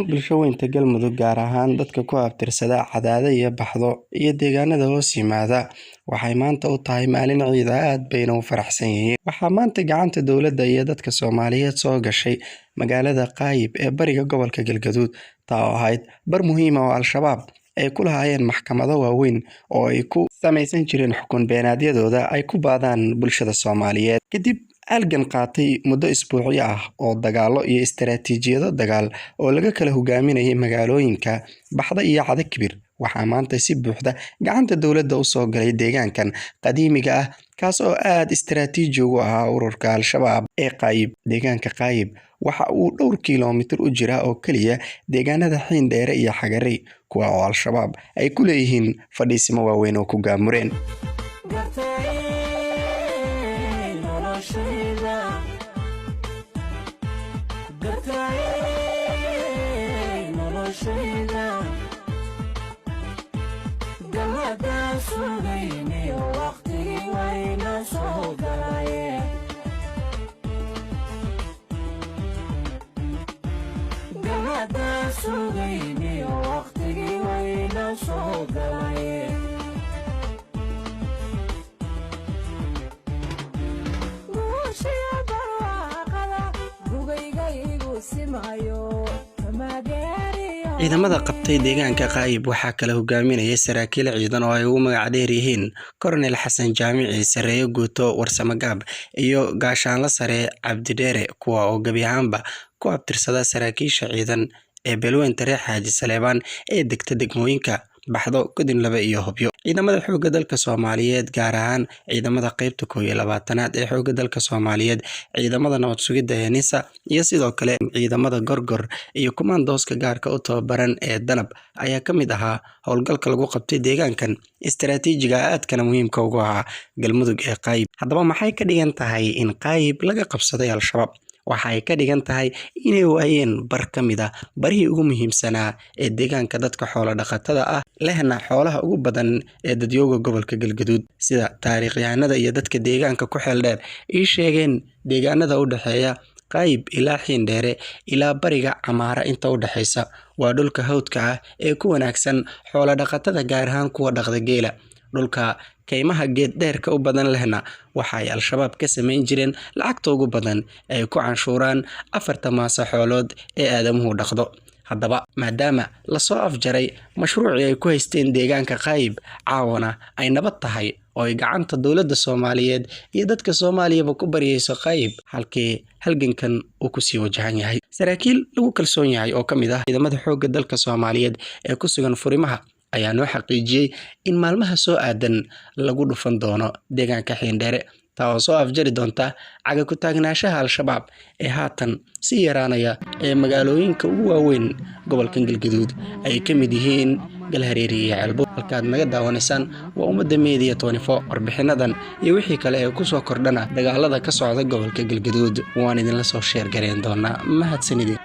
bulsho weynta Galmudug gaar ahaan dadka ku abtirsada Cadaada iyo Baxdo iyo deegaanada hoos yimaada waxay maanta u tahay maalin ciid aad bayna u faraxsan yihiin. Waxaa maanta gacanta dowladda iyo dadka Soomaaliyeed soo gashay magaalada Qaayib ee bariga gobolka Galgaduud, taa oo ahayd bar muhiim ah oo Al-shabaab ay ku lahaayeen maxkamado waaweyn oo ay ku samaysan jireen xukun beenaadyadooda ay ku baadaan bulshada Soomaaliyeed. Kadib halgan qaatay muddo isbuucyo ah oo dagaallo iyo istaraatiijiyado dagaal oo laga kala hogaaminayay magaalooyinka Baxda iyo Cadakibir, waxaa maanta si buuxda gacanta dowladda u soo galay deegaankan qadiimiga ah kaas oo aad istaraatiiji ugu ahaa ururka Al-shabaab ee Qaayib. Deegaanka Qaayib waxa uu dhowr kiiloomitir u jiraa oo kaliya deegaanada Xiindheere iyo Xagarey, kuwa oo Al-shabaab ay ku leeyihiin fadhiisimo waaweyn oo ku gaamureen. ciidamada qabtay deegaanka Qaayib waxaa kala hogaaminayay saraakiil ciidan oo ay ugu magac dheer yihiin Colonel Xasan Jaamici, Sareeyo Guuto Warsamo Gaab iyo Gaashaanle Sare Cabdi Dheere, kuwa oo gabi ahaanba ku abtirsada saraakiisha ciidan ee Beelweynta Reer Xaaji Saleebaan ee degta degmooyinka Baxdo, Godinlaba iyo Hobyo. Ciidamada xoogga dalka Soomaaliyeed gaar ahaan ciidamada qaybta 21aad ee xoogga dalka Soomaaliyeed, ciidamada nabad sugidda ee NISA iyo sidoo kale ciidamada Gorgor iyo kumaandooska gaarka u tababaran ee Danab ayaa ka mid ahaa howlgalka lagu qabtay deegaankan istaraatiijiga aadkana muhiimka ugu ahaa Galmudug ee Qaayib. Haddaba maxay ka dhigan tahay in Qaayib laga qabsaday Al-shabaab? Waxay ka dhigan tahay inay waayeen bar ka mid ah barihii ugu muhiimsanaa ee deegaanka dadka xoolo dhaqatada ah lehna xoolaha ugu badan ee dadyooga gobolka Galgaduud. Sida taariikhyahanada iyo dadka deegaanka ku xeel dheer ay sheegeen, deegaanada u dhaxeeya Qaayib ilaa Xiindheere ilaa bariga Camaara inta u dhaxaysa waa dhulka hawdka ah ee ku wanaagsan xoolo dhaqatada gaar ahaan kuwa dhaqda geela. Dhulka kaymaha geed dheerka u badan lehna waxay Al-shabaab ka samayn jireen lacagta ugu badan ay ku canshuuraan 4 maasa xoolood ee aadamuhu dhaqdo. Haddaba maadaama la soo afjaray mashruucii ay ku haysteen deegaanka Qaayib, caawana ay nabad tahay oo ay gacanta dowladda Soomaaliyeed iyo dadka Soomaaliyaba ku bariyayso Qaayib, halkii halgankan uu ku sii wajahan yahay. Saraakiil lagu kalsoon yahay oo ka mid ah ciidamada xoogga dalka Soomaaliyeed ee ku sugan furimaha ayaa noo xaqiijiyay in maalmaha soo aadan lagu dhufan doono deegaanka Xiindheere, taa oo soo afjari doonta caga ku taagnaanshaha Al-shabaab ee haatan si yaraanaya ee magaalooyinka ugu waaweyn gobolka Galgaduud ay ka mid yihiin Galhareeri iyo Ceelbuur. Halkaad naga daawanaysaan waa Ummadda Media 24. warbixinadan iyo wixii kale ee ku soo kordhana dagaalada ka socda gobolka Galgaduud waan idinla soo sheer gareyn doonaa. mahadsanidin.